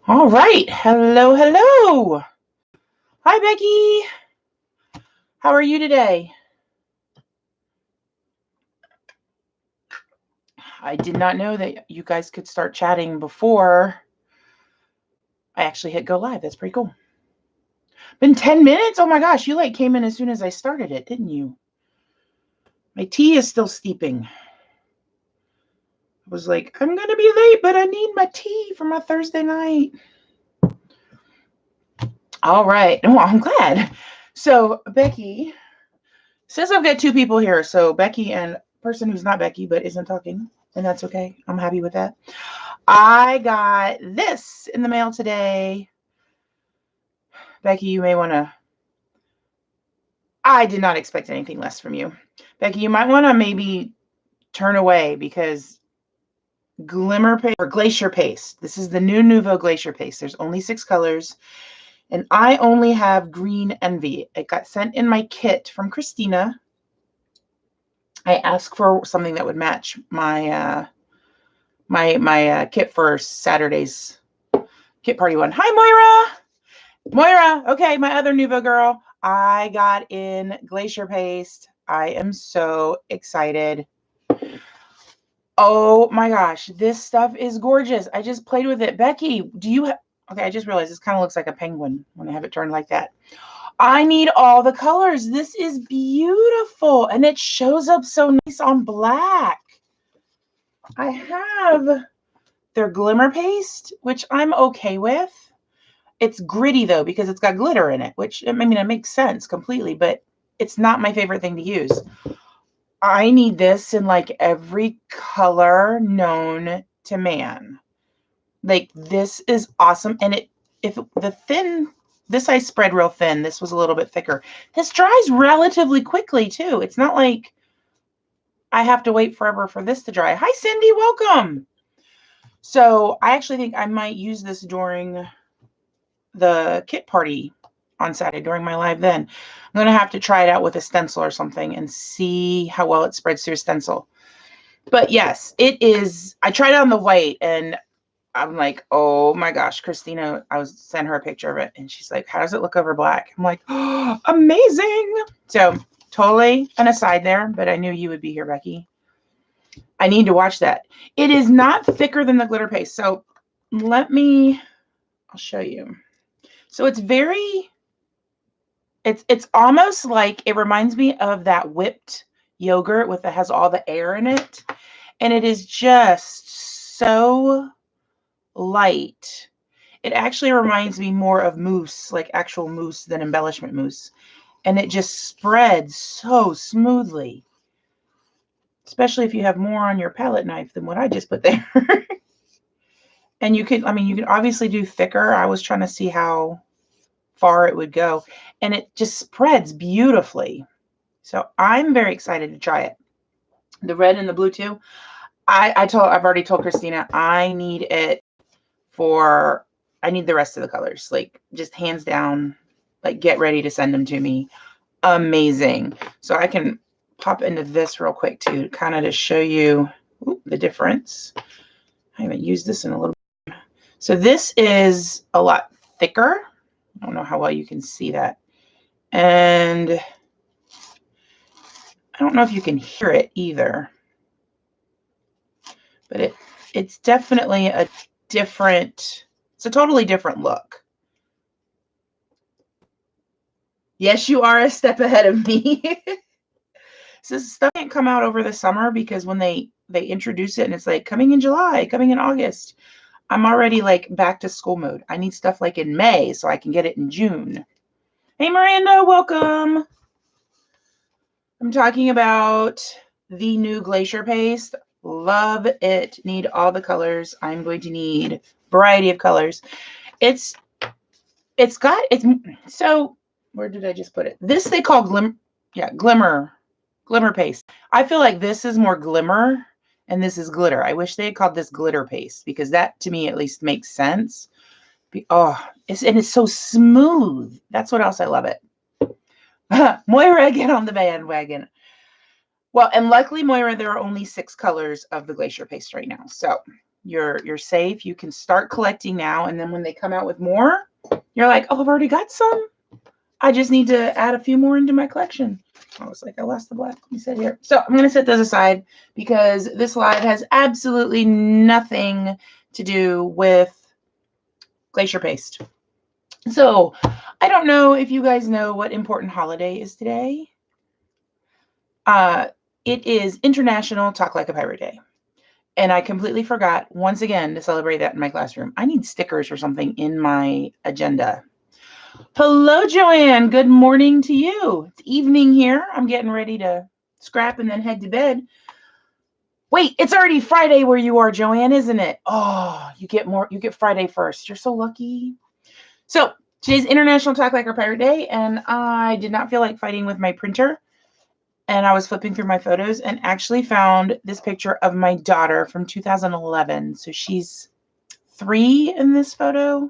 All right. Hello, hello. Hi, Becky. How are you today? I did not know that you guys could start chatting before I actually hit go live. That's pretty cool. Been 10 minutes? Oh my gosh, you came in as soon as I started it, didn't you? My tea is still steeping. I was like, I'm going to be late, but I need my tea for my Thursday night. All right. Well, I'm glad. So, Becky, since I've got two people here, so Becky and person who's not Becky but isn't talking, and that's okay. I'm happy with that. I got this in the mail today. Becky, you may want to. I did not expect anything less from you. Becky, you might want to maybe turn away because Glimmer Paste or Glacier Paste. This is the new Nouveau Glacier Paste. There's only 6 colors, and I only have Green Envy. It got sent in my kit from Christina. I asked for something that would match my my kit for Saturday's kit party one. Hi, Moira, okay, my other Nouveau girl. I got in Glacier Paste. I am so excited. Oh my gosh, this stuff is gorgeous. I just played with it. Becky, do you okay, I just realized this kind of looks like a penguin when I have it turned like that. I need all the colors. This is beautiful, and it shows up so nice on black. I have their Glimmer Paste, which I'm okay with. It's gritty though because it's got glitter in it, which I mean it makes sense completely, but it's not my favorite thing to use. I need this in like every color known to man. Like this is awesome, and if the thin this I spread real thin. This was a little bit thicker. This dries relatively quickly too. It's not like I have to wait forever for this to dry. Hi Cindy, welcome. So I actually think I might use this during the kit party on Saturday during my live then. I'm going to have to try it out with a stencil or something and see how well it spreads through a stencil. But yes, it is. I tried it on the white and I'm like, oh my gosh, Christina, I was sent her a picture of it and she's like, how does it look over black? I'm like, oh, amazing. So totally an aside there, but I knew you would be here, Becky. I need to watch that. It is not thicker than the glitter paste. So I'll show you. So it's it's almost like it reminds me of that whipped yogurt with that has all the air in it. And it is just so light. It actually reminds me more of mousse, like actual mousse than embellishment mousse. And it just spreads so smoothly. Especially if you have more on your palette knife than what I just put there. And you can obviously do thicker. I was trying to see how far it would go, and it just spreads beautifully. So I'm very excited to try it. The red and the blue too. I've already told Christina I need it I need the rest of the colors. Like just hands down, like get ready to send them to me. Amazing. So I can pop into this real quick too, kind of to show you the difference. I haven't used this in a little bit. So this is a lot thicker. I don't know how well you can see that. And I don't know if you can hear it either. But it's definitely it's a totally different look. Yes, you are a step ahead of me. So this stuff can't come out over the summer because when they introduce it and it's like coming in July, coming in August, I'm already like back to school mode. I need stuff like in May so I can get it in June. Hey, Miranda, welcome. I'm talking about the new Glacier Paste. Love it. Need all the colors. I'm going to need a variety of colors. So where did I just put it? This they call glimmer paste. I feel like this is more glimmer and this is glitter. I wish they had called this glitter paste because that to me at least makes sense. It's so smooth. That's what else I love it. Moira, get on the bandwagon. Well, and luckily, Moira, there are only 6 colors of the Glacier Paste right now. So You're safe. You can start collecting now. And then when they come out with more, you're like, oh, I've already got some. I just need to add a few more into my collection. I was like, I lost the black. Let me sit here. So I'm going to set those aside because this live has absolutely nothing to do with glacier paste. So I don't know if you guys know what important holiday is today. It is International Talk Like a Pirate Day. And I completely forgot once again to celebrate that in my classroom. I need stickers or something in my agenda. Hello, Joanne. Good morning to you. It's evening here. I'm getting ready to scrap and then head to bed. Wait, it's already Friday where you are, Joanne, isn't it? Oh, you get Friday first. You're so lucky. So today's International Talk Like a Pirate Day, and I did not feel like fighting with my printer. And I was flipping through my photos and actually found this picture of my daughter from 2011. So she's 3 in this photo.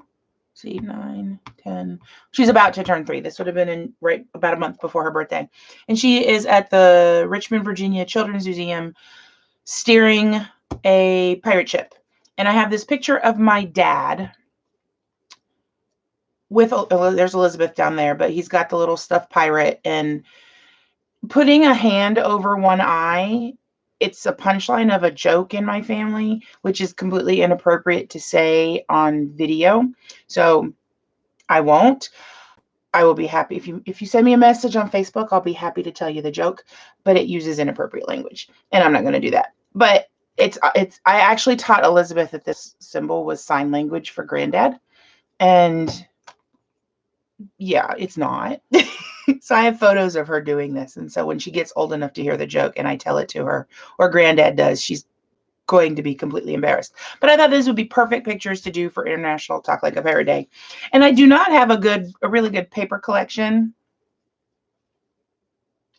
See, 9, 10. She's about to turn 3. This would have been right about a month before her birthday. And she is at the Richmond, Virginia Children's Museum steering a pirate ship. And I have this picture of my dad with, there's Elizabeth down there, but he's got the little stuffed pirate and putting a hand over one eye. It's a punchline of a joke in my family, which is completely inappropriate to say on video. So I won't. I will be happy if you send me a message on Facebook, I'll be happy to tell you the joke, but it uses inappropriate language and I'm not going to do that. But I actually taught Elizabeth that this symbol was sign language for granddad. And yeah, it's not. So I have photos of her doing this. And so when she gets old enough to hear the joke and I tell it to her, or granddad does, she's going to be completely embarrassed. But I thought this would be perfect pictures to do for International Talk Like a Pirate Day. And I do not have a really good paper collection.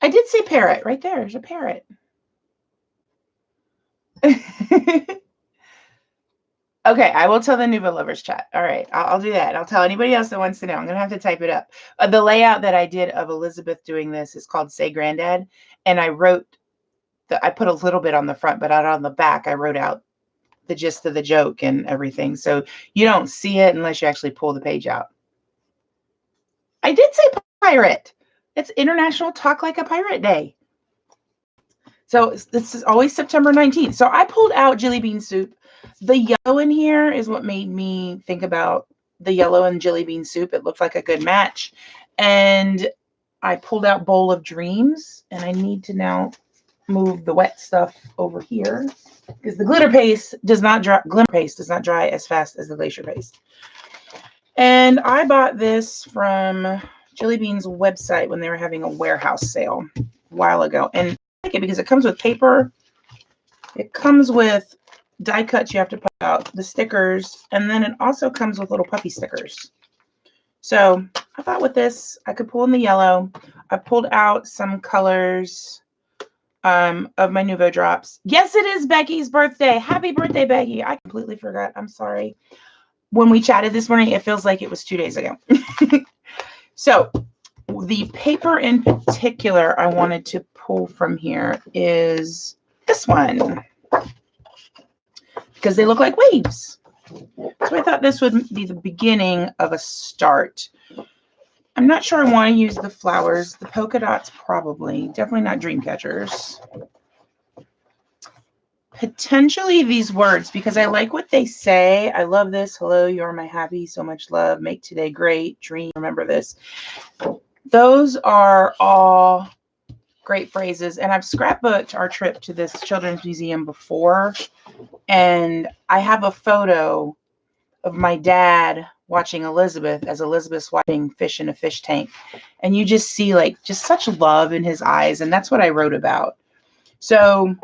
I did say parrot right there. There's a parrot. Okay, I will tell the Nuva Lovers chat. All right, I'll do that. I'll tell anybody else that wants to know. I'm going to have to type it up. The layout that I did of Elizabeth doing this is called Say Granddad. And I put a little bit on the front, but out on the back, I wrote out the gist of the joke and everything. So you don't see it unless you actually pull the page out. I did say pirate. It's International Talk Like a Pirate Day. So this is always September 19th. So I pulled out Jelly Bean Soup. The yellow in here is what made me think about the yellow and Jelly Bean Soup. It looked like a good match. And I pulled out Bowl of Dreams. And I need to now move the wet stuff over here because the glitter paste does not dry as fast as the glacier paste. And I bought this from Jelly Bean's website when they were having a warehouse sale a while ago. And I like it because it comes with paper. It comes with die cuts you have to put out, the stickers, and then it also comes with little puppy stickers. So I thought with this, I could pull in the yellow. I pulled out some colors of my Nuvo drops. Yes, it is Becky's birthday. Happy birthday, Becky. I completely forgot. I'm sorry. When we chatted this morning, it feels like it was 2 days ago. So the paper in particular I wanted to pull from here is this one because they look like waves. So I thought this would be the beginning of a start. I'm not sure I want to use the flowers. The polka dots probably. Definitely not dream catchers. Potentially these words because I like what they say. I love this. Hello, you're my happy. So much love. Make today great. Dream. Remember this. Those are all great phrases. And I've scrapbooked our trip to this children's museum before. And I have a photo of my dad watching Elizabeth as Elizabeth's watching fish in a fish tank. And you just see like just such love in his eyes. And that's what I wrote about. So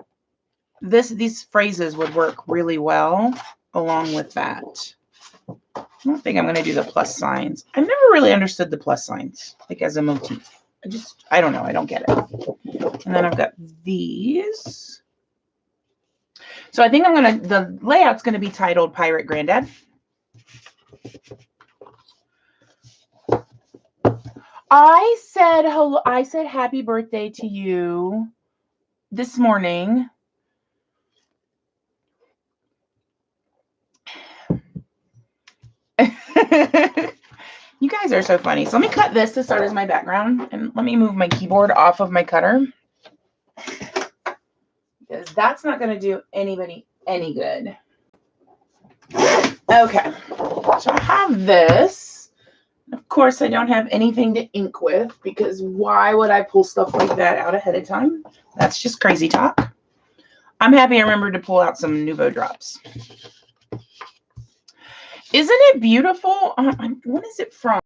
these phrases would work really well along with that. I don't think I'm going to do the plus signs. I've never really understood the plus signs like as a motif. I don't know. I don't get it. And then I've got these. So I think the layout's going to be titled Pirate Granddad. I said hello. I said happy birthday to you this morning. You guys are so funny. So let me cut this to start as my background, and let me move my keyboard off of my cutter, because that's not going to do anybody any good. Okay, so I have this. Of course, I don't have anything to ink with, because why would I pull stuff like that out ahead of time? That's just crazy talk. I'm happy I remembered to pull out some Nouveau drops. Isn't it beautiful? What is it from?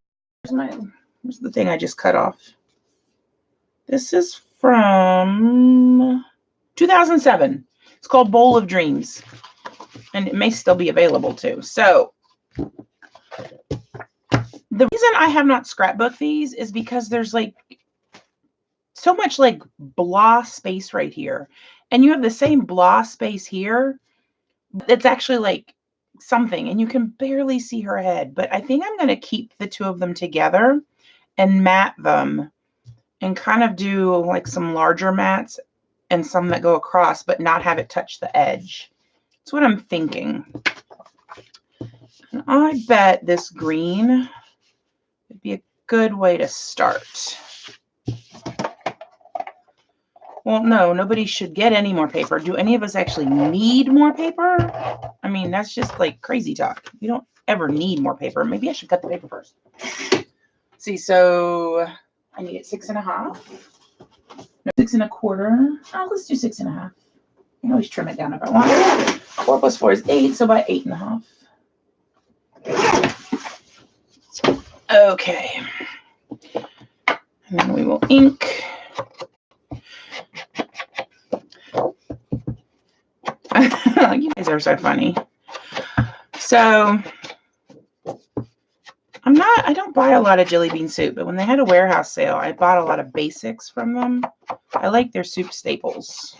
Where's the thing I just cut off? This is from 2007. It's called Bowl of Dreams, and it may still be available too. So the reason I have not scrapbooked these is because there's like so much like blah space right here, and you have the same blah space here. It's actually like something, and you can barely see her head. But I think I'm going to keep the two of them together and mat them, and kind of do like some larger mats and some that go across, but not have it touch the edge. That's what I'm thinking. And I bet this green would be a good way to start. Well, no, nobody should get any more paper. Do any of us actually need more paper? I mean, that's just like crazy talk. You don't ever need more paper. Maybe I should cut the paper first. See, so I need it 6.5. No, 6 1/4. Oh, let's do 6.5. I can always trim it down if I want. 4 plus 4 is 8, so about 8.5. Okay. And then we will ink. You guys are so funny. So I don't buy a lot of Jelly Bean soup, but when they had a warehouse sale, I bought a lot of basics from them. I like their soup staples.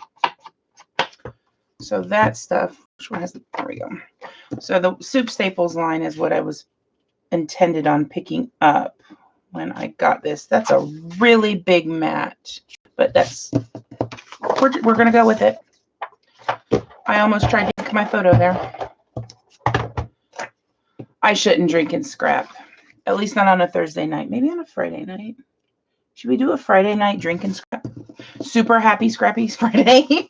So that stuff, which one has the, there we go. So the soup staples line is what I was intended on picking up when I got this. That's a really big mat, but we're going to go with it. I almost tried to ink my photo there. I shouldn't drink and scrap. At least not on a Thursday night. Maybe on a Friday night. Should we do a Friday night drink and scrap? Super happy Scrappy Friday.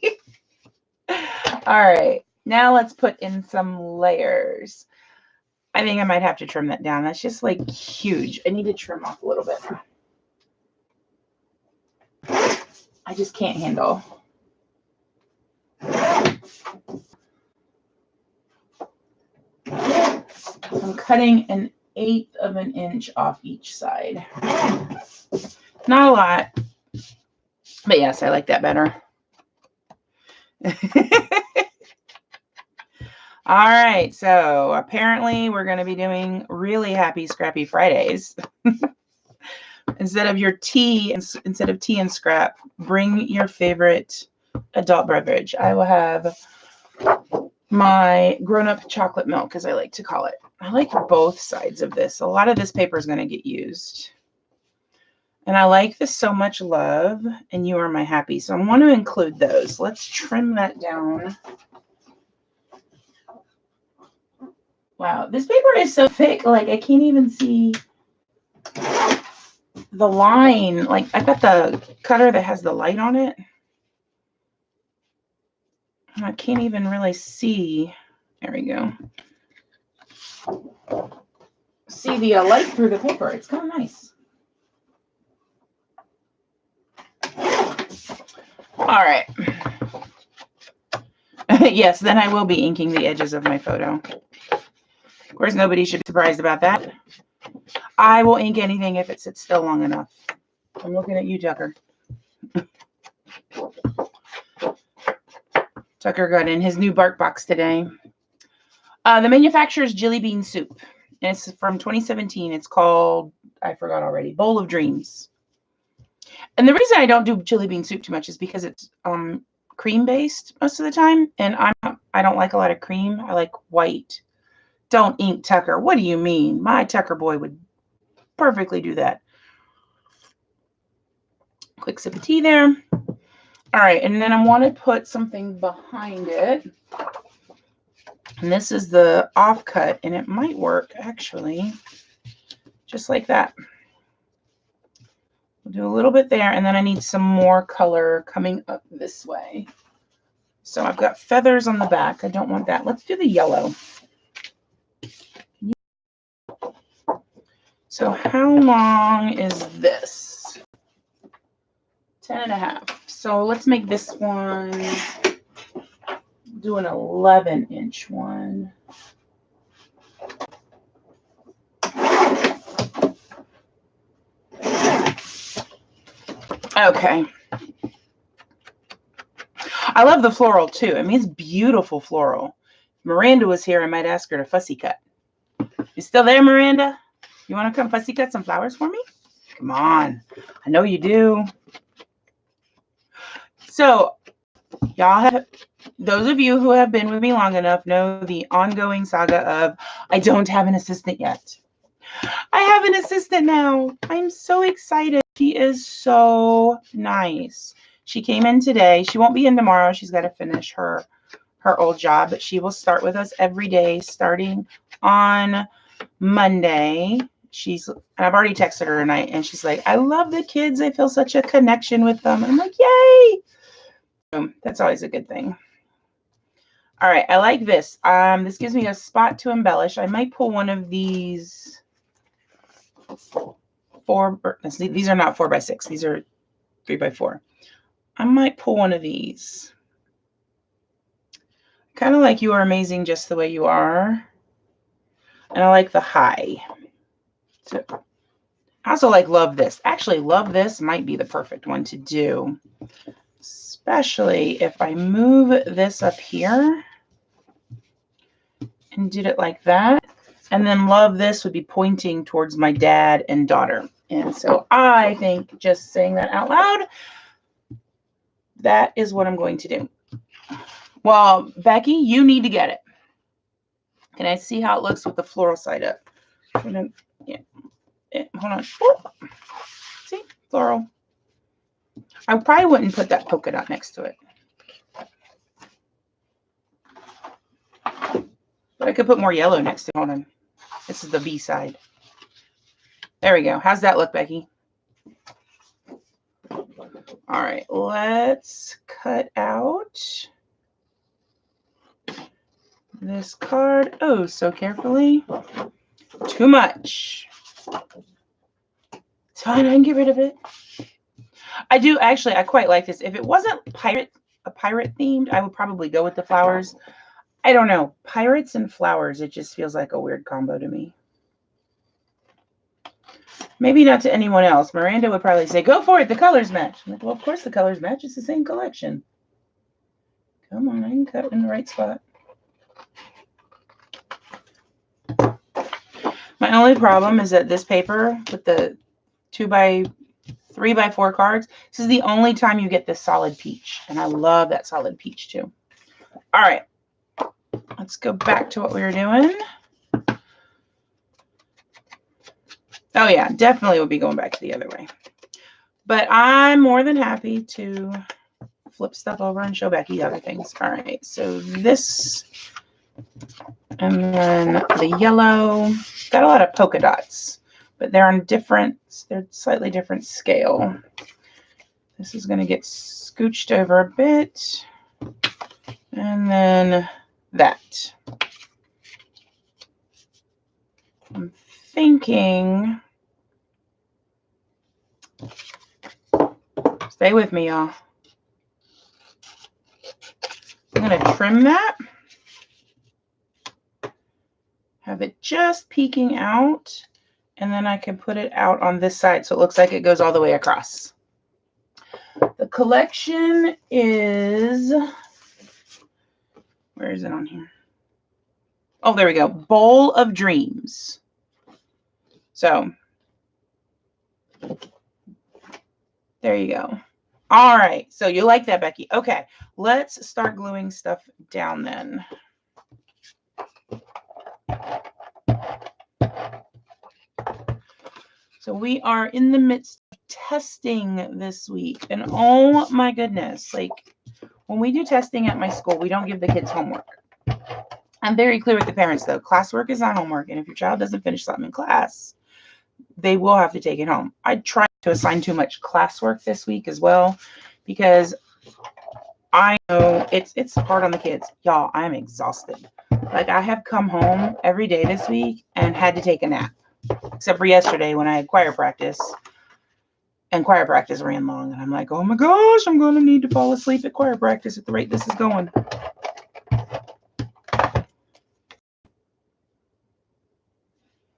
All right. Now let's put in some layers. I think I might have to trim that down. That's just like huge. I need to trim off a little bit. I just can't handle. I'm cutting 1/8 of an inch off each side. Not a lot, but yes, I like that better. All right, so apparently we're going to be doing really happy Scrappy Fridays. Instead of tea and scrap, bring your favorite adult beverage. I will have my grown-up chocolate milk, as I like to call it. I like both sides of this. A lot of this paper is going to get used. And I like this So Much Love and You Are My Happy. So I want to include those. Let's trim that down. Wow, this paper is so thick, like I can't even see the line. Like I've got the cutter that has the light on it. I can't even really see. There we go. See the light through the paper. It's kind of nice. All right. Yes, then I will be inking the edges of my photo. Of course, nobody should be surprised about that. I will ink anything if it sits still long enough. I'm looking at you, Tucker. Tucker got in his new bark box today. The manufacturer is Jelly Bean Soup. And it's from 2017. It's called, I forgot already, Bowl of Dreams. And the reason I don't do Jelly Bean Soup too much is because it's cream-based most of the time. And I don't like a lot of cream. I like white. Don't ink Tucker. What do you mean? My Tucker boy would perfectly do that. Quick sip of tea there. All right, and then I want to put something behind it. And this is the offcut, and it might work actually, just like that. We'll do a little bit there, and then I need some more color coming up this way. So I've got feathers on the back. I don't want that. Let's do the yellow. So how long is this? 10.5. So let's make this one, do an 11-inch one. Okay. I love the floral too. I mean, it's beautiful floral. If Miranda was here, I might ask her to fussy cut. You still there, Miranda? You want to come fussy cut some flowers for me? Come on. I know you do. So, y'all have, those of you who have been with me long enough know the ongoing saga of I don't have an assistant yet. I have an assistant now. I'm so excited. She is so nice. She came in today. She won't be in tomorrow. She's got to finish her old job, but she will start with us every day starting on Monday. I've already texted her tonight, and she's like, I love the kids. I feel such a connection with them. I'm like, yay. That's always a good thing. All right, I like this. This gives me a spot to embellish. I might pull one of these these are not 4x6. These are 3x4. I might pull one of these. Kind of like You Are Amazing Just the Way You Are. And I like the high. So I also like Love This. Actually, Love This might be the perfect one to do. Especially if I move this up here and did it like that. And then Love This would be pointing towards my dad and daughter. And so I think just saying that out loud, that is what I'm going to do. Well, Becky, you need to get it. Can I see how it looks with the floral side up? Yeah. Hold on. Oh. See? Floral. I probably wouldn't put that polka dot next to it. But I could put more yellow next to it. Hold on. This is the B side. There we go. How's that look, Becky? All right. Let's cut out this card. Oh, so carefully. Too much. It's fine. I can get rid of it. I do actually. I quite like this. If it wasn't pirate themed, I would probably go with the flowers. I don't know. Pirates and flowers. It just feels like a weird combo to me. Maybe not to anyone else. Miranda would probably say, "Go for it. The colors match." I'm like, well, of course the colors match. It's the same collection. Come on, I can cut in the right spot. My only problem is that this paper with the 3x4 cards, this is the only time you get this solid peach. And I love that solid peach too. All right. Let's go back to what we were doing. Oh yeah, definitely would be going back to the other way. But I'm more than happy to flip stuff over and show Becky other things. All right, so this, and then the yellow. Got a lot of polka dots, but they're on they're slightly different scale. This is going to get scooched over a bit. And then that. I'm thinking, stay with me, y'all. I'm going to trim that. Have it just peeking out. And then I can put it out on this side so it looks like it goes all the way across. The collection is, where is it on here? Oh, there we go. Bowl of Dreams. So, there you go. All right. So you like that, Becky? Okay. Let's start gluing stuff down then. So we are in the midst of testing this week. And oh my goodness, like when we do testing at my school, we don't give the kids homework. I'm very clear with the parents, though. Classwork is not homework, and if your child doesn't finish something in class, they will have to take it home. I tried to assign too much classwork this week as well, because I know it's hard on the kids. Y'all, I'm exhausted. Like, I have come home every day this week and had to take a nap, except for yesterday when I had choir practice. And choir practice ran long, and I'm like, oh my gosh, I'm going to need to fall asleep at choir practice at the rate this is going.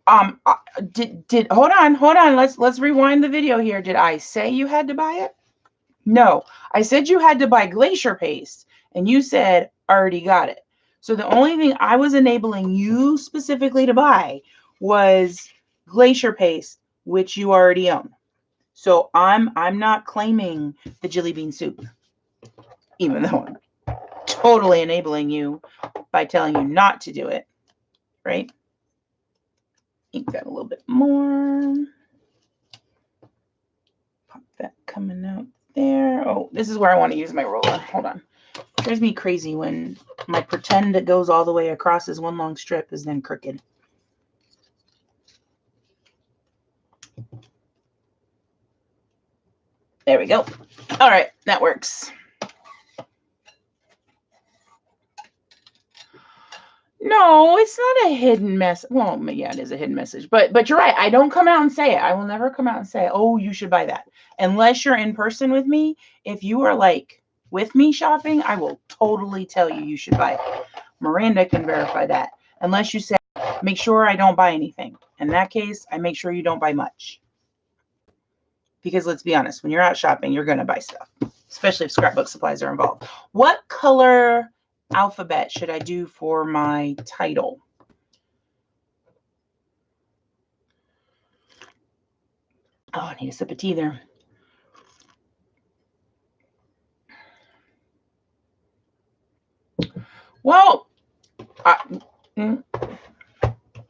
Hold on. Let's rewind the video here. Did I say you had to buy it? No, I said you had to buy glacier paste, and you said already got it. So the only thing I was enabling you specifically to buy was glacier paste, which you already own. So I'm not claiming the jelly bean soup, even though I'm totally enabling you by telling you not to do it, right? Ink that a little bit more. Pop that coming out there. Oh, this is where I want to use my roller. Hold on. It drives me crazy when my pretend that goes all the way across as one long strip is then crooked. There we go. All right, that works. No, it's not a hidden mess. Well, yeah, it is a hidden message. But you're right. I don't come out and say it. I will never come out and say, oh, you should buy that. Unless you're in person with me. If you are like with me shopping, I will totally tell you should buy it. Miranda can verify that. Unless you say, make sure I don't buy anything. In that case, I make sure you don't buy much. Because let's be honest, when you're out shopping, you're going to buy stuff, especially if scrapbook supplies are involved. What color alphabet should I do for my title? Oh, I need a sip of tea there. Well,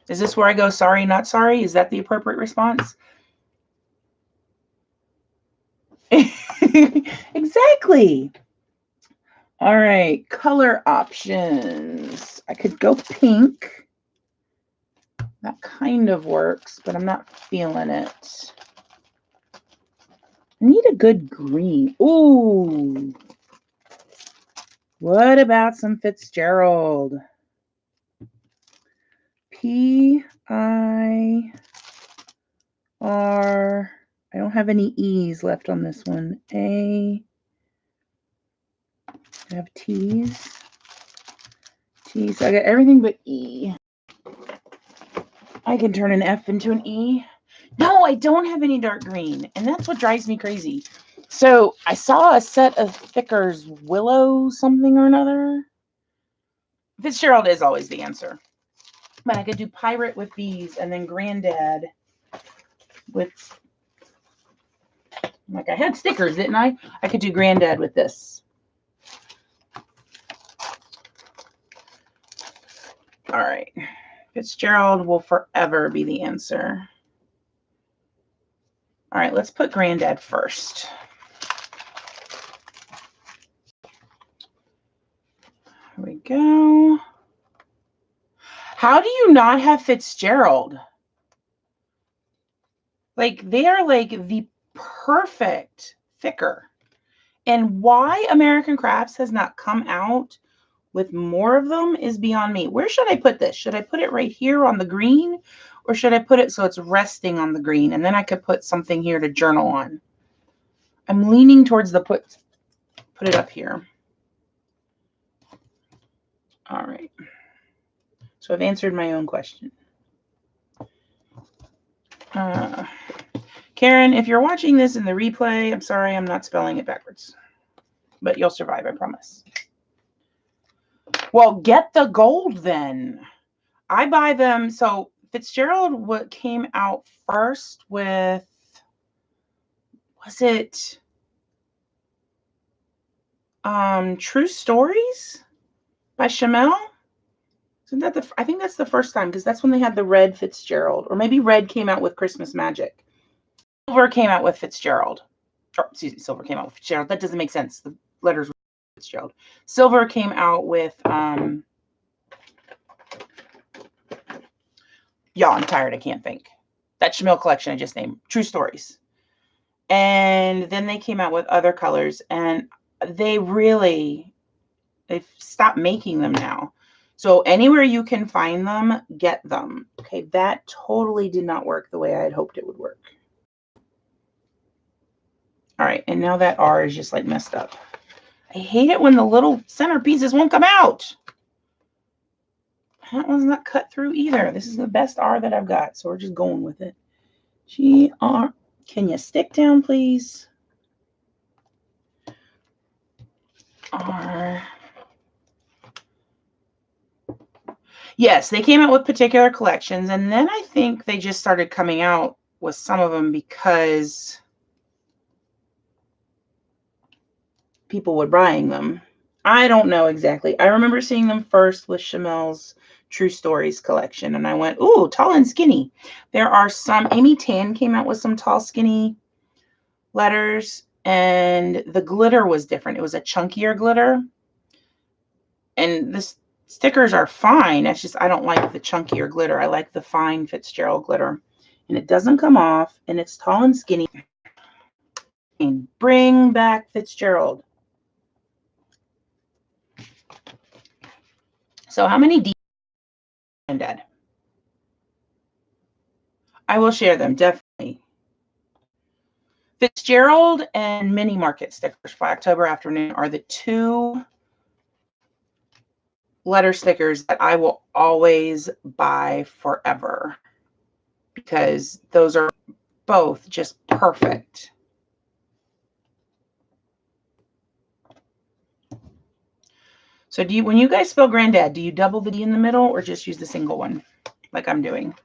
is this where I go sorry, not sorry? Is that the appropriate response? Exactly. All right, color options. I could go pink. That kind of works, but I'm not feeling it. I need a good green. Ooh. What about some Fitzgerald? P-I-R. I don't have any E's left on this one. A. I have T's. T. So I got everything but E. I can turn an F into an E. No, I don't have any dark green. And that's what drives me crazy. So I saw a set of Thickers Willow something or another. Fitzgerald is always the answer. But I could do Pirate with these and then Granddad with, like I had stickers, didn't I? I could do Granddad with this. All right. Fitzgerald will forever be the answer. All right, let's put Granddad first. Here we go. How do you not have Fitzgerald? Like, they are like the perfect thicker. And why American Crafts has not come out with more of them is beyond me. Where should I put this? Should I put it right here on the green? Or should I put it so it's resting on the green? And then I could put something here to journal on. I'm leaning towards the put it up here. All right. So I've answered my own question. Karen, if you're watching this in the replay, I'm sorry, I'm not spelling it backwards. But you'll survive, I promise. Well, get the gold then. I buy them. So Fitzgerald came out first with, was it True Stories by Chamel? Isn't that I think that's the first time, because that's when they had the red Fitzgerald. Or maybe red came out with Christmas Magic. Silver came out with Fitzgerald. Or, excuse me, silver came out with Fitzgerald. That doesn't make sense. The letters were Fitzgerald. Silver came out with Y'all, I'm tired. I can't think. That Chamel collection I just named. True Stories. And then they came out with other colors, and they've stopped making them now. So anywhere you can find them, get them. Okay, that totally did not work the way I had hoped it would work. All right, and now that R is just like messed up. I hate it when the little center pieces won't come out. That one's not cut through either. This is the best R that I've got, so we're just going with it. GR. Can you stick down, please? R. Yes, they came out with particular collections, and then I think they just started coming out with some of them because people were buying them. I don't know exactly. I remember seeing them first with Chamel's True Stories collection, and I went, ooh, tall and skinny. There are some, Amy Tan came out with some tall, skinny letters, and the glitter was different. It was a chunkier glitter, and the stickers are fine. It's just I don't like the chunkier glitter. I like the fine Fitzgerald glitter, and it doesn't come off, and it's tall and skinny. Bring back Fitzgerald. So how many D Granddad? I will share them, definitely. Fitzgerald and Mini Market stickers for October Afternoon are the two letter stickers that I will always buy forever because those are both just perfect. So when you guys spell Granddad, do you double the D in the middle or just use the single one like I'm doing?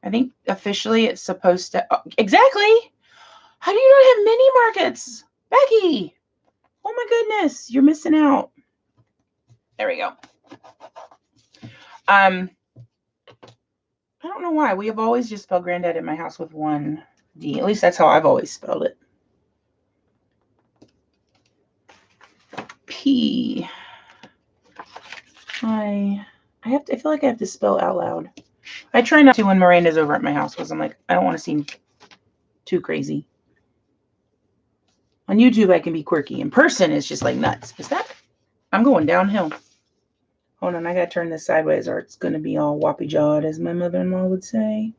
I think officially it's supposed to. Oh, exactly. How do you not have mini markets? Becky. Oh my goodness. You're missing out. There we go. I don't know why. We have always just spelled Granddad in my house with one D. At least that's how I've always spelled it. P. I feel like I have to spell out loud. I try not to when Miranda's over at my house because I'm like, I don't want to seem too crazy. On YouTube, I can be quirky. In person, it's just like nuts. Is that? I'm going downhill. Hold on, I gotta turn this sideways or it's gonna be all whoppy-jawed, as my mother-in-law would say.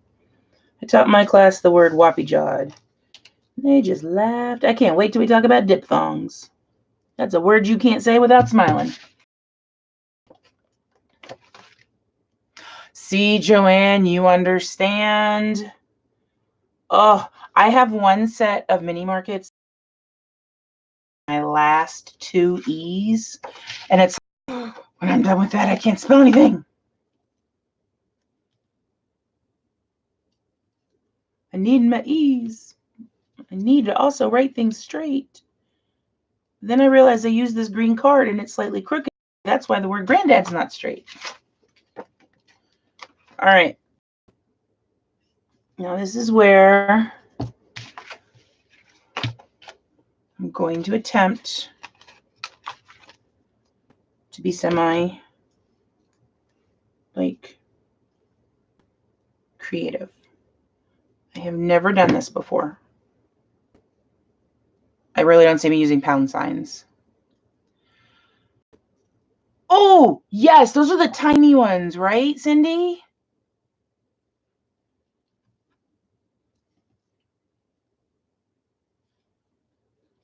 I taught my class the word whoppy-jawed. They just laughed. I can't wait till we talk about diphthongs. That's a word you can't say without smiling. See, Joanne, you understand. Oh, I have one set of mini markets. My last two E's, and it's when I'm done with that, I can't spell anything. I need my E's. I need to also write things straight. Then I realized I used this green card and it's slightly crooked. That's why the word Granddad's not straight. All right. Now this is where I'm going to attempt to be creative. I have never done this before. I really don't see me using pound signs. Oh, yes, those are the tiny ones, right, Cindy?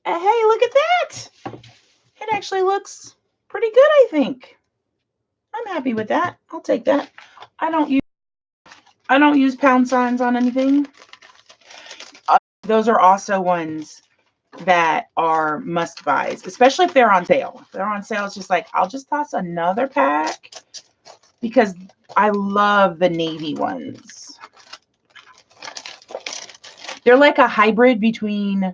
Hey, look at that. It actually looks pretty good, I think. I'm happy with that. I'll take that. I don't use pound signs on anything. Those are also ones that are must buys, especially if they're on sale. If they're on sale, it's just like, I'll just toss another pack because I love the navy ones. They're like a hybrid between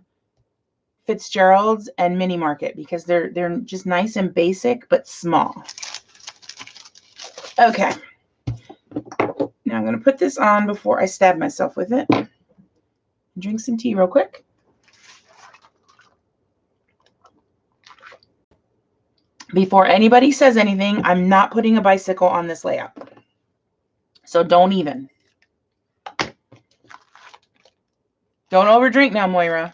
Fitzgerald's and Mini Market because they're just nice and basic, but small. Okay. Now I'm going to put this on before I stab myself with it. Drink some tea real quick. Before anybody says anything, I'm not putting a bicycle on this layout. So don't even. Don't overdrink now, Moira.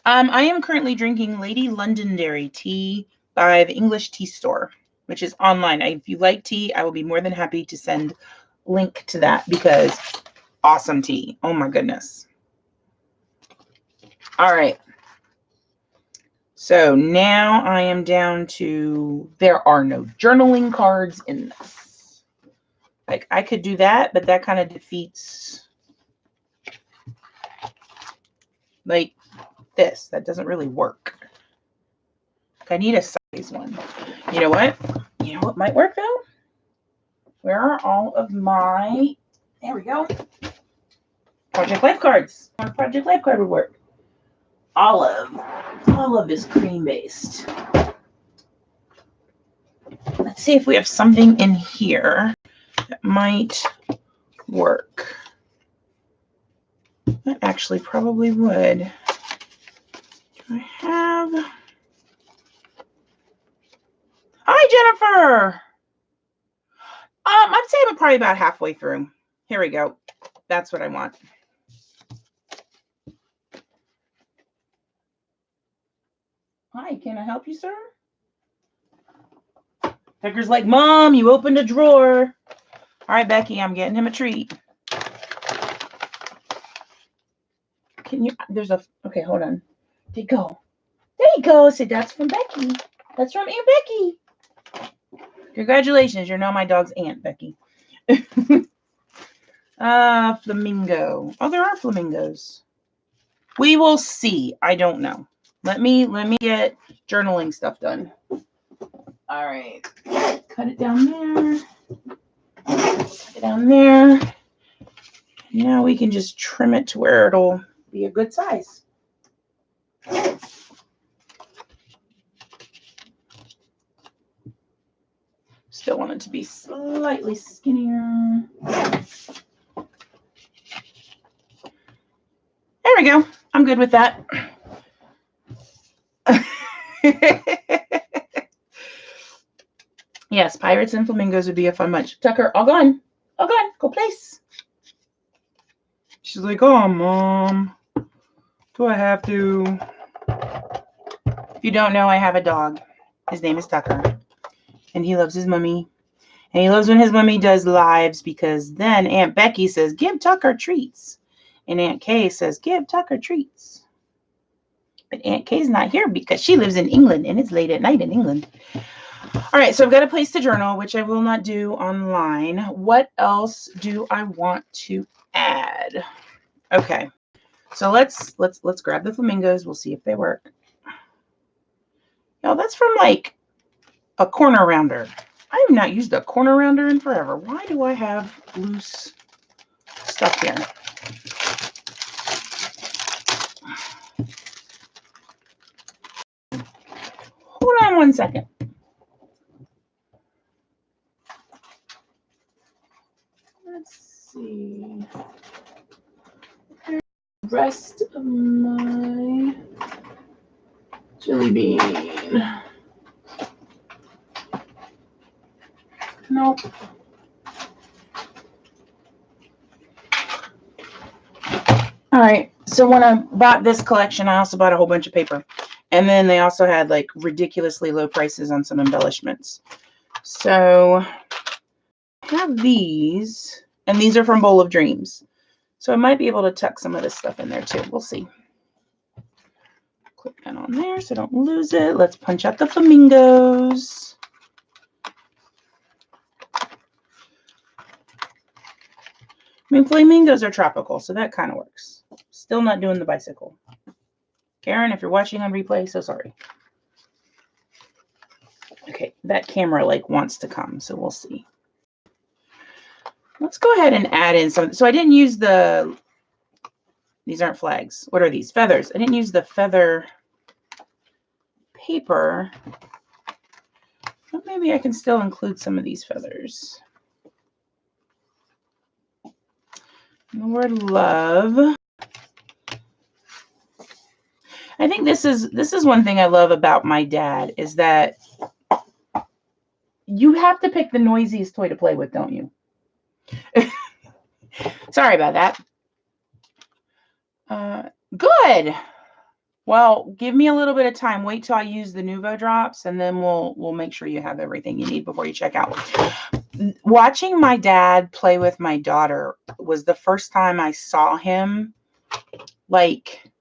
I am currently drinking Lady Londonderry tea by the English Tea Store, which is online. If you like tea, I will be more than happy to send link to that because awesome tea. Oh my goodness. All right. So now I am down to, there are no journaling cards in this. Like I could do that, but that kind of defeats like this. That doesn't really work. I need a size one. You know what? You know what might work though? Where are all of my, there we go. Project Life cards. Project Life card would work. Olive. Olive is cream based. Let's see if we have something in here that might work. That actually probably would. Do I have? Hi, Jennifer. I'd say I'm probably about halfway through. Here we go. That's what I want. Hi, can I help you, sir? Tucker's like, Mom, you opened a drawer. All right, Becky, I'm getting him a treat. Can you, there's a, okay, hold on. There you go. There you go. Say, that's from Becky. That's from Aunt Becky. Congratulations. You're now my dog's aunt, Becky. Flamingo. Oh, there are flamingos. We will see. I don't know. Let me get journaling stuff done. All right. Cut it down there. Cut it down there. Now we can just trim it to where it'll be a good size. Still want it to be slightly skinnier. There we go. I'm good with that. Yes, pirates and flamingos would be a fun bunch. Tucker, all gone. All gone. Go place. She's like, oh, Mom, do I have to? If you don't know, I have a dog. His name is Tucker. And he loves his mummy. And he loves when his mummy does lives because then Aunt Becky says, give Tucker treats. And Aunt Kay says, give Tucker treats. But Aunt Kay's not here because she lives in England and it's late at night in England. All right, so I've got a place to journal, which I will not do online. What else do I want to add? Okay, so let's grab the flamingos. We'll see if they work. No, that's from like a corner rounder. I have not used a corner rounder in forever. Why do I have loose stuff here? Hold on one second. Let's see. The rest of my jelly bean. Nope. All right. So when I bought this collection, I also bought a whole bunch of paper. And then they also had like ridiculously low prices on some embellishments. So I have these, and these are from Bowl of Dreams. So I might be able to tuck some of this stuff in there too. We'll see. Click that on there so I don't lose it. Let's punch out the flamingos. I mean, flamingos are tropical, so that kind of works. Still not doing the bicycle. Karen, if you're watching on replay, so sorry. Okay, that camera like wants to come, so we'll see. Let's go ahead and add in some. So I didn't use the, these aren't flags. What are these? Feathers. I didn't use the feather paper, but maybe I can still include some of these feathers. The word love. I think this is one thing I love about my dad is that you have to pick the noisiest toy to play with, don't you? Sorry about that. Good. Well, give me a little bit of time. Wait till I use the Nuvo drops, and then we'll make sure you have everything you need before you check out. Watching my dad play with my daughter was the first time I saw him like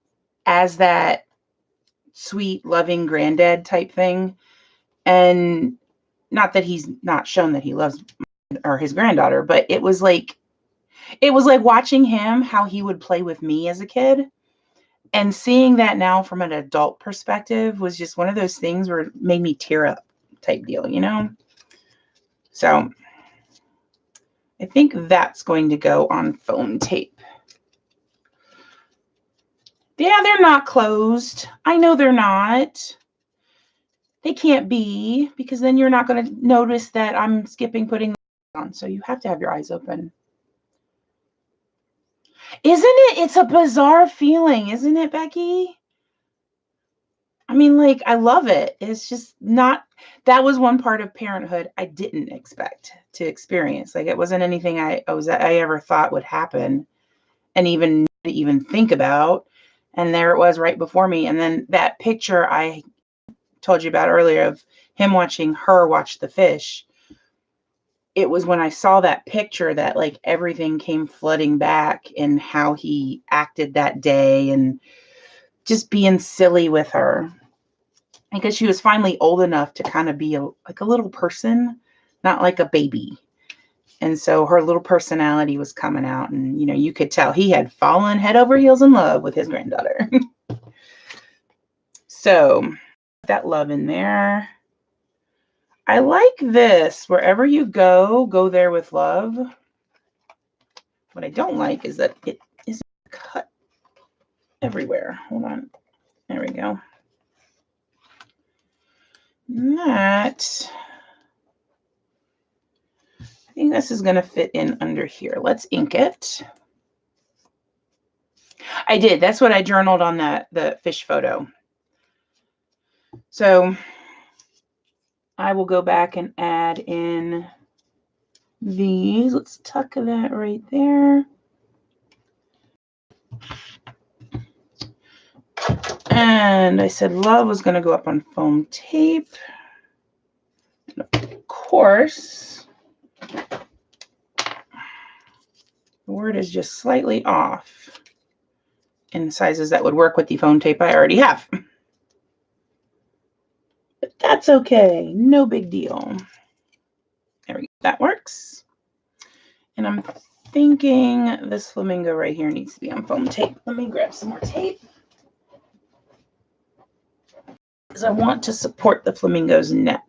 as that sweet, loving granddad type thing. And not that he's not shown that he loves or his granddaughter, but it was like watching him, how he would play with me as a kid. And seeing that now from an adult perspective was just one of those things where it made me tear up type deal, you know? So I think that's going to go on foam tape. Yeah, they're not closed. I know they're not. They can't be, because then you're not going to notice that I'm skipping putting them on. So you have to have your eyes open. Isn't it? It's a bizarre feeling, isn't it, Becky? I mean, like, I love it. It's just not, that was one part of parenthood I didn't expect to experience. Like, it wasn't anything I ever thought would happen and even think about. And there it was right before me. And then that picture I told you about earlier of him watching her watch the fish. It was when I saw that picture that like everything came flooding back in how he acted that day and just being silly with her. Because she was finally old enough to kind of be like a little person, not like a baby. And so her little personality was coming out, and, you know, you could tell he had fallen head over heels in love with his granddaughter. So that love in there. I like this. Wherever you go there with love. What I don't like is that it is cut everywhere. Hold on. There we go. That, I think this is going to fit in under here. Let's ink it. I did. That's what I journaled on the fish photo. So I will go back and add in these. Let's tuck that right there. And I said love was going to go up on foam tape. And of course, the word is just slightly off in sizes that would work with the foam tape I already have. But that's okay. No big deal. There we go. That works. And I'm thinking this flamingo right here needs to be on foam tape. Let me grab some more tape, because I want to support the flamingo's neck.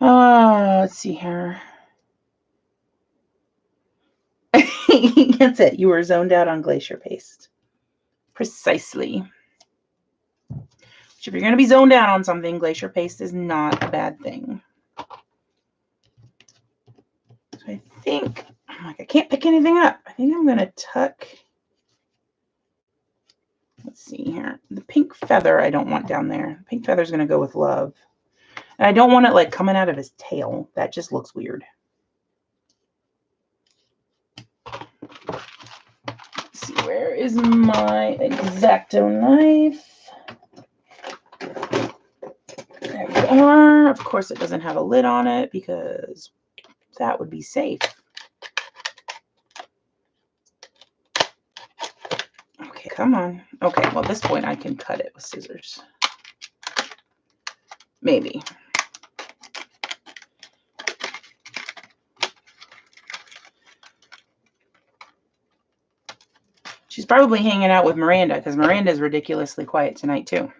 Let's see here. That's it. You were zoned out on glacier paste. Precisely. Which, if you're going to be zoned out on something, glacier paste is not a bad thing. So I think, I'm like, I can't pick anything up. I think I'm going to tuck. Let's see here. The pink feather I don't want down there. The pink feather is going to go with love. And I don't want it like coming out of his tail. That just looks weird. Let's see, where is my X-Acto knife? There we are. Of course, it doesn't have a lid on it because that would be safe. Okay, come on. Okay, well, at this point, I can cut it with scissors. Maybe. She's probably hanging out with Miranda, because Miranda is ridiculously quiet tonight, too.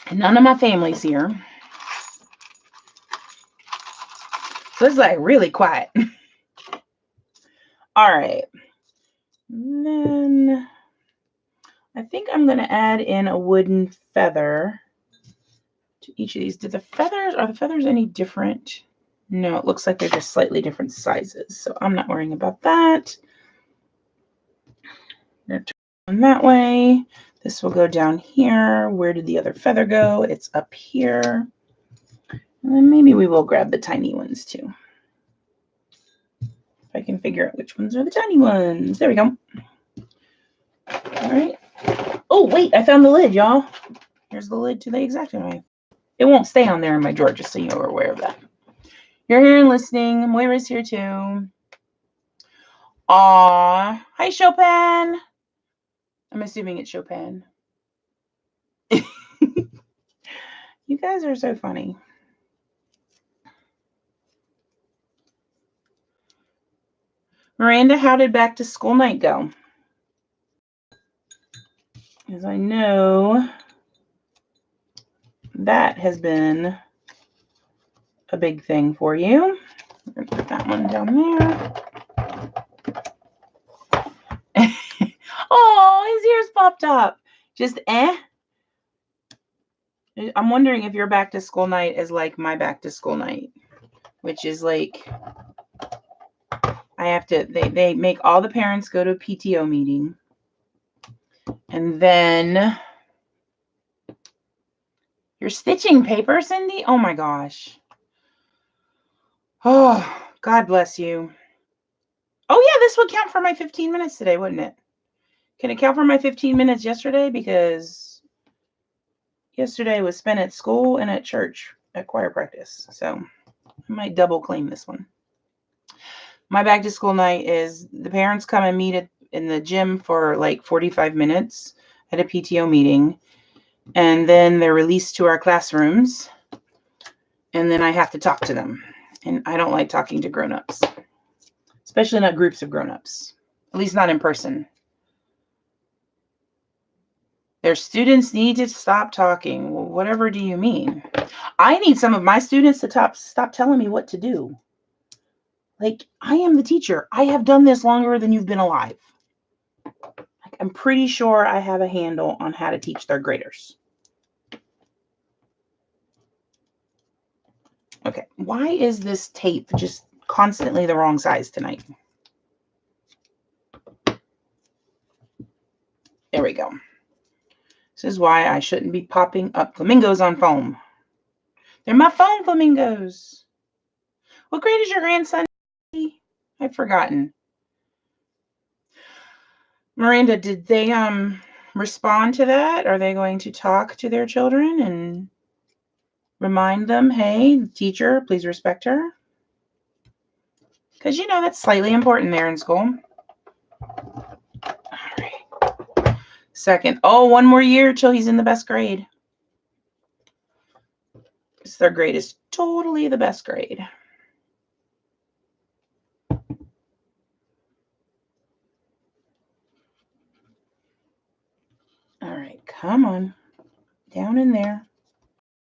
And none of my family's here. So it's like really quiet. All right. And then I think I'm going to add in a wooden feather to each of these. Are the feathers any different? No, it looks like they're just slightly different sizes. So I'm not worrying about that. I'm going to turn that way. This will go down here. Where did the other feather go? It's up here. And then maybe we will grab the tiny ones too. If I can figure out which ones are the tiny ones. There we go. All right. Oh, wait, I found the lid, y'all. Here's the lid to the X-Acto knife. It won't stay on there in my drawer, just so you're aware of that. You're here and listening. Moira's here too. Aw. Hi, Chopin. I'm assuming it's Chopin. You guys are so funny. Miranda, how did back to school night go? As I know, that has been a big thing for you. We're going to put that one down there. Oh, his ears popped up. Just I'm wondering if your back to school night is like my back to school night, which is like I have to, they make all the parents go to a PTO meeting. And then you're stitching paper, Cindy? Oh my gosh. Oh, God bless you. Oh yeah, this would count for my 15 minutes today, wouldn't it? Can it count for my 15 minutes yesterday? Because yesterday was spent at school and at church at choir practice. So I might double claim this one. My back to school night is the parents come and meet in the gym for like 45 minutes at a PTO meeting. And then they're released to our classrooms. And then I have to talk to them. And I don't like talking to grown-ups, especially not groups of grown-ups, at least not in person. Their students need to stop talking. Well, whatever do you mean? I need some of my students to stop telling me what to do. Like, I am the teacher. I have done this longer than you've been alive. Like, I'm pretty sure I have a handle on how to teach third graders. Okay, why is this tape just constantly the wrong size tonight? There we go. This is why I shouldn't be popping up flamingos on foam. They're my foam flamingos. What grade is your grandson? I've forgotten. Miranda, did they respond to that? Are they going to talk to their children and remind them, hey, teacher, please respect her? Because, you know, that's slightly important there in school. All right. Second. Oh, one more year till he's in the best grade. His third grade is totally the best grade. All right, come on. Down in there.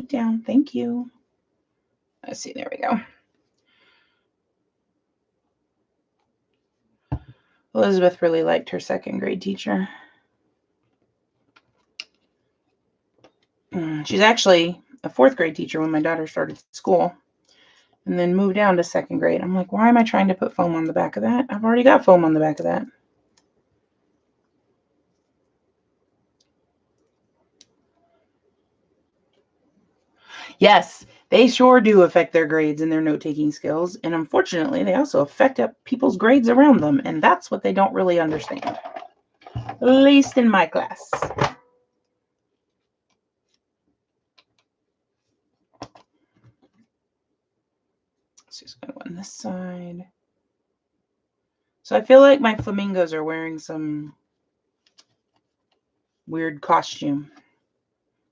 Down. Thank you. Let's see. There we go. Elizabeth really liked her second grade teacher. She's actually a fourth grade teacher when my daughter started school and then moved down to second grade. I'm like, why am I trying to put foam on the back of that? I've already got foam on the back of that. Yes, they sure do affect their grades and their note-taking skills. And unfortunately, they also affect people's grades around them. And that's what they don't really understand. At least in my class. Let's just go on this side. So I feel like my flamingos are wearing some weird costume.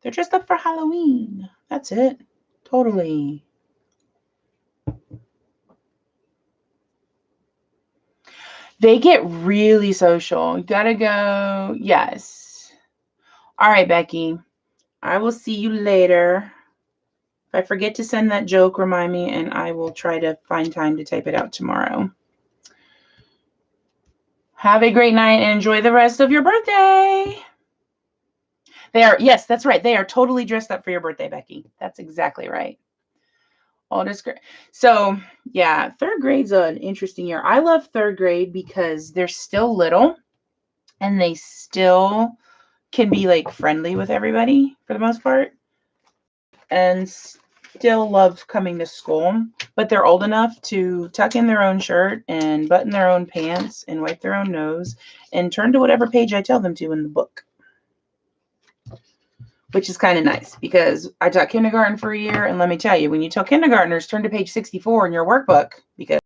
They're dressed up for Halloween. That's it. Totally. They get really social. You gotta go. Yes. All right, Becky. I will see you later. If I forget to send that joke, remind me, and I will try to find time to type it out tomorrow. Have a great night and enjoy the rest of your birthday. They are, yes, that's right. They are totally dressed up for your birthday, Becky. That's exactly right. So, yeah, third grade's an interesting year. I love third grade because they're still little and they still can be like friendly with everybody for the most part and still love coming to school, but they're old enough to tuck in their own shirt and button their own pants and wipe their own nose and turn to whatever page I tell them to in the book. Which is kind of nice because I taught kindergarten for a year, and let me tell you, when you tell kindergartners turn to page 64 in your workbook, because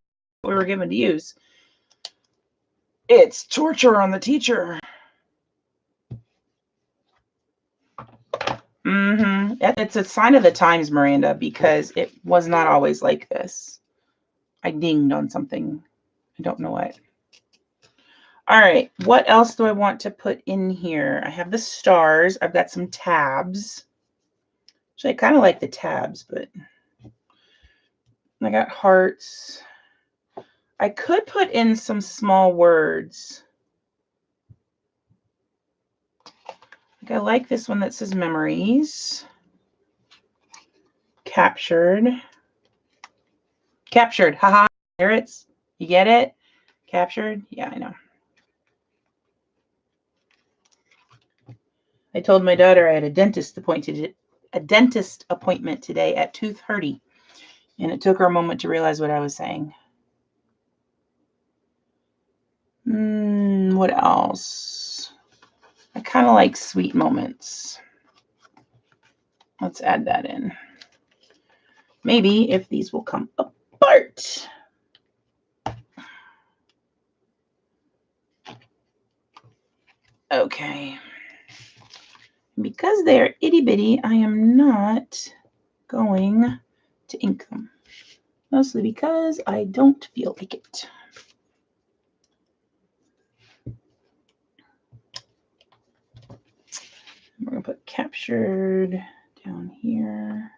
we were given to use, it's torture on the teacher. It's a sign of the times, Miranda, because it was not always like this. I dinged on something. I don't know what. All right, what else do I want to put in here? I have the stars. I've got some tabs. Actually, I kind of like the tabs, but I got hearts. I could put in some small words. I like this one that says memories. Captured. Captured. Haha. Pirates. You get it? Captured. Yeah, I know. I told my daughter I had a dentist appointment today at 2:30, and it took her a moment to realize what I was saying. What else? I kind of like sweet moments. Let's add that in. Maybe if these will come apart. Okay. Because they're itty bitty, I am not going to ink them. Mostly because I don't feel like it. We're going to put captured down here.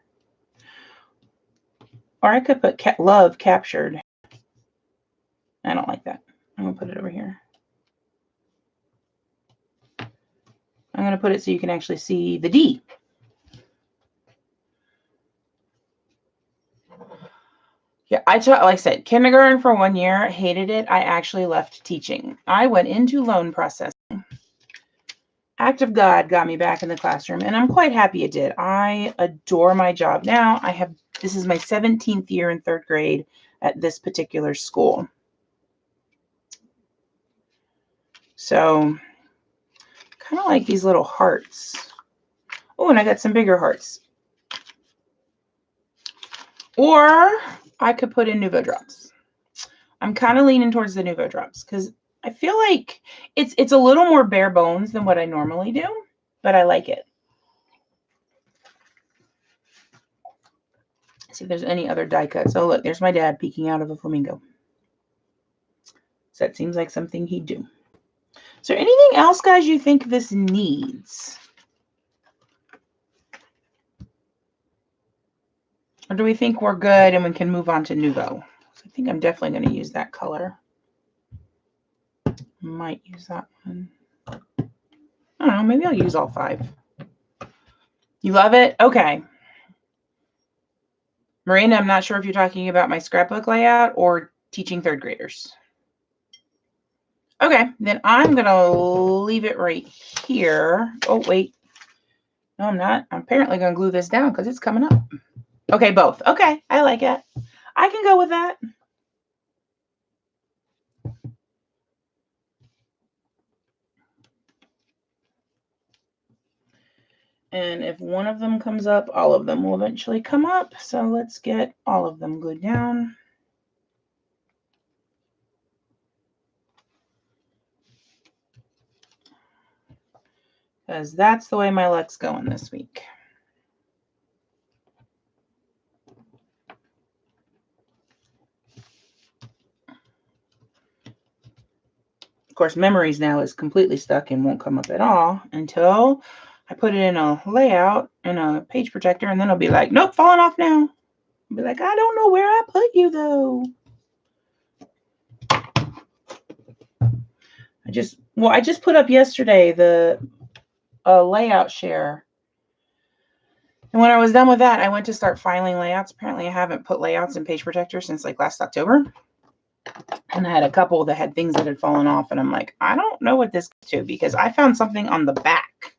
Or I could put love captured. I don't like that. I'm going to put it over here. I'm going to put it so you can actually see the D. Yeah, I taught, like I said, kindergarten for 1 year. Hated it. I actually left teaching. I went into loan processing. Act of God got me back in the classroom, and I'm quite happy it did. I adore my job now. This is my 17th year in 3rd grade at this particular school. So, kind of like these little hearts. Oh, and I got some bigger hearts. Or I could put in Nouveau drops. I'm kind of leaning towards the Nouveau drops because I feel like it's a little more bare bones than what I normally do, but I like it. See if there's any other die cuts. Oh, look, there's my dad peeking out of a flamingo. So that seems like something he'd do. Is there anything else, guys, you think this needs? Or do we think we're good and we can move on to Nouveau? So I think I'm definitely going to use that color. Might use that one. I don't know. Maybe I'll use all 5. You love it? Okay. Miranda, I'm not sure if you're talking about my scrapbook layout or teaching 3rd graders. Okay, then I'm going to leave it right here. Oh, wait. No, I'm not. I'm apparently going to glue this down because it's coming up. Okay, both. Okay, I like it. I can go with that. And if one of them comes up, all of them will eventually come up. So let's get all of them glued down. Because that's the way my luck's going this week. Of course, memories now is completely stuck and won't come up at all until I put it in a layout in a page protector, and then it'll be like, nope, falling off now. I'll be like, I don't know where I put you though. I just put up yesterday the layout share. And when I was done with that, I went to start filing layouts. Apparently I haven't put layouts in page protector since like last October. And I had a couple that had things that had fallen off, and I'm like, I don't know what this is to, because I found something on the back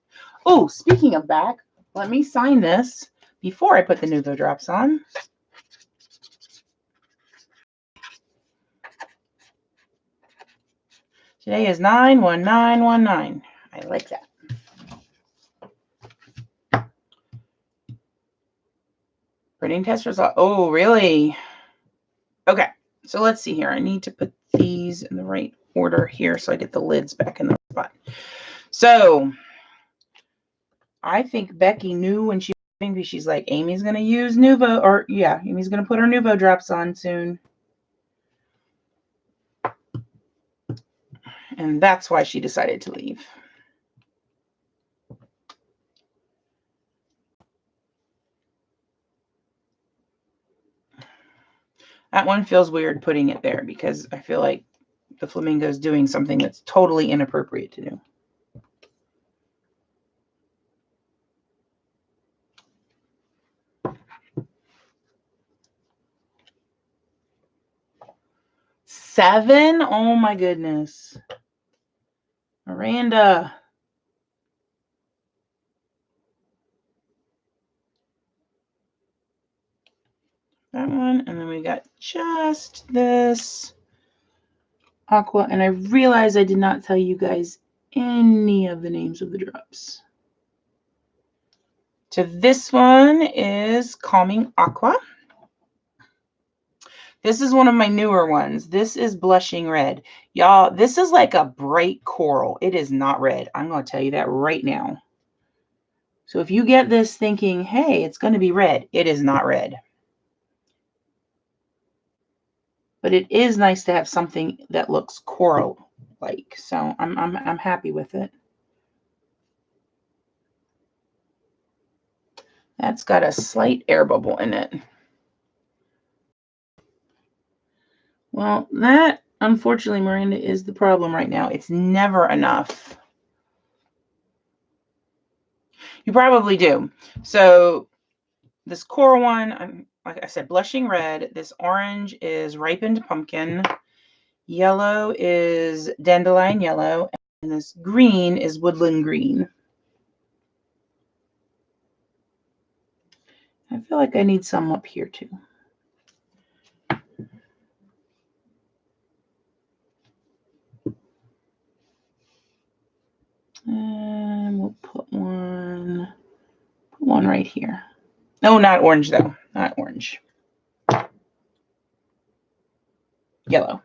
Oh, speaking of back, let me sign this before I put the Nuvo drops on. Today is 9/19/19. I like that. Printing test result. Oh, really? Okay, so let's see here. I need to put these in the right order here so I get the lids back in the spot. So I think Becky knew when she's like, Amy's going to use Nuvo, or yeah, Amy's going to put her Nuvo drops on soon. And that's why she decided to leave. That one feels weird putting it there because I feel like the flamingo is doing something that's totally inappropriate to do. Seven? Oh my goodness. Miranda. That one, and then we got just this aqua, and I realized I did not tell you guys any of the names of the drops. So this one is Calming Aqua. This is one of my newer ones. This is Blushing Red. Y'all, this is like a bright coral. It is not red. I'm going to tell you that right now. So if you get this thinking, hey, it's going to be red, it is not red. But it is nice to have something that looks coral-like. So I'm happy with it. That's got a slight air bubble in it. Well, that, unfortunately, Miranda, is the problem right now. It's never enough. You probably do. So this coral one, like I said, Blushing Red. This orange is Ripened Pumpkin. Yellow is Dandelion Yellow. And this green is Woodland Green. I feel like I need some up here too. And we'll put one right here. No, not orange though. Not orange. Yellow.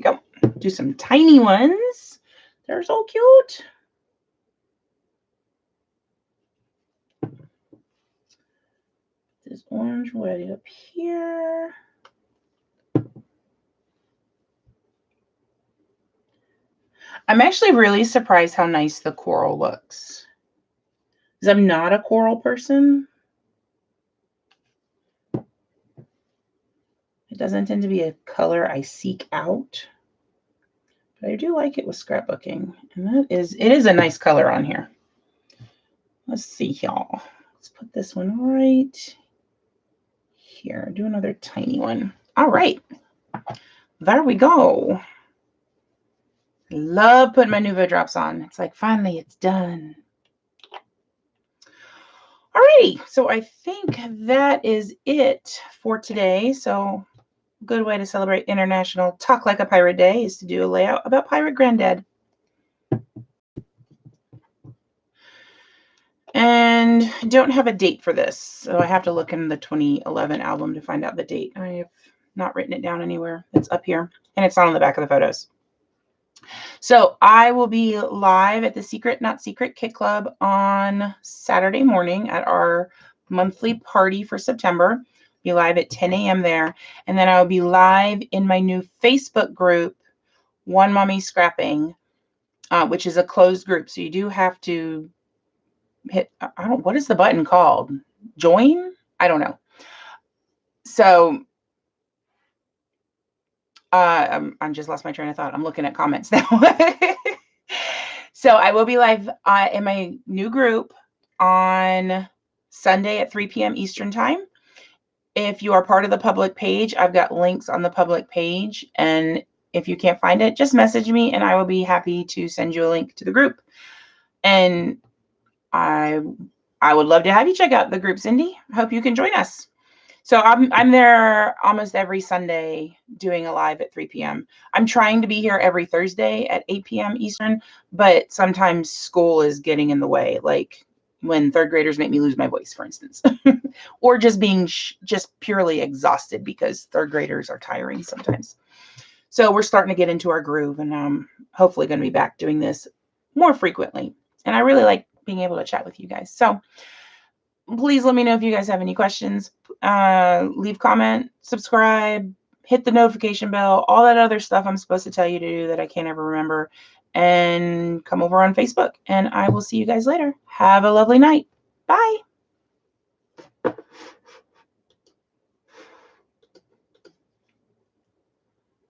Go. Do some tiny ones. They're so cute. This orange right up here. I'm actually really surprised how nice the coral looks. Because I'm not a coral person. It doesn't tend to be a color I seek out. But I do like it with scrapbooking. And it is a nice color on here. Let's see, y'all. Let's put this one right here. Do another tiny one. All right. There we go. Love putting my Nuvo drops on. It's like, finally, it's done. Alrighty, so I think that is it for today. So a good way to celebrate International Talk Like a Pirate Day is to do a layout about Pirate Granddad. And I don't have a date for this, so I have to look in the 2011 album to find out the date. I have not written it down anywhere. It's up here, and it's not on the back of the photos. So I will be live at the Secret Not Secret Kit Club on Saturday morning at our monthly party for September. Be live at 10 a.m. there. And then I will be live in my new Facebook group, One Mommy Scrapping, which is a closed group. So you do have to hit, what is the button called? Join? I don't know. So I'm just lost my train of thought. I'm looking at comments now. So I will be live in my new group on Sunday at 3 p.m. Eastern time. If you are part of the public page, I've got links on the public page, and if you can't find it, just message me and I will be happy to send you a link to the group. And I would love to have you check out the group, Cindy. I hope you can join us. So I'm there almost every Sunday doing a live at 3 p.m. I'm trying to be here every Thursday at 8 p.m. Eastern, but sometimes school is getting in the way, like when third graders make me lose my voice, for instance, or just being just purely exhausted because third graders are tiring sometimes. So we're starting to get into our groove, and I'm hopefully going to be back doing this more frequently. And I really like being able to chat with you guys. So please let me know if you guys have any questions. Leave comment, subscribe, hit the notification bell, all that other stuff I'm supposed to tell you to do that I can't ever remember. And come over on Facebook, and I will see you guys later. Have a lovely night. Bye.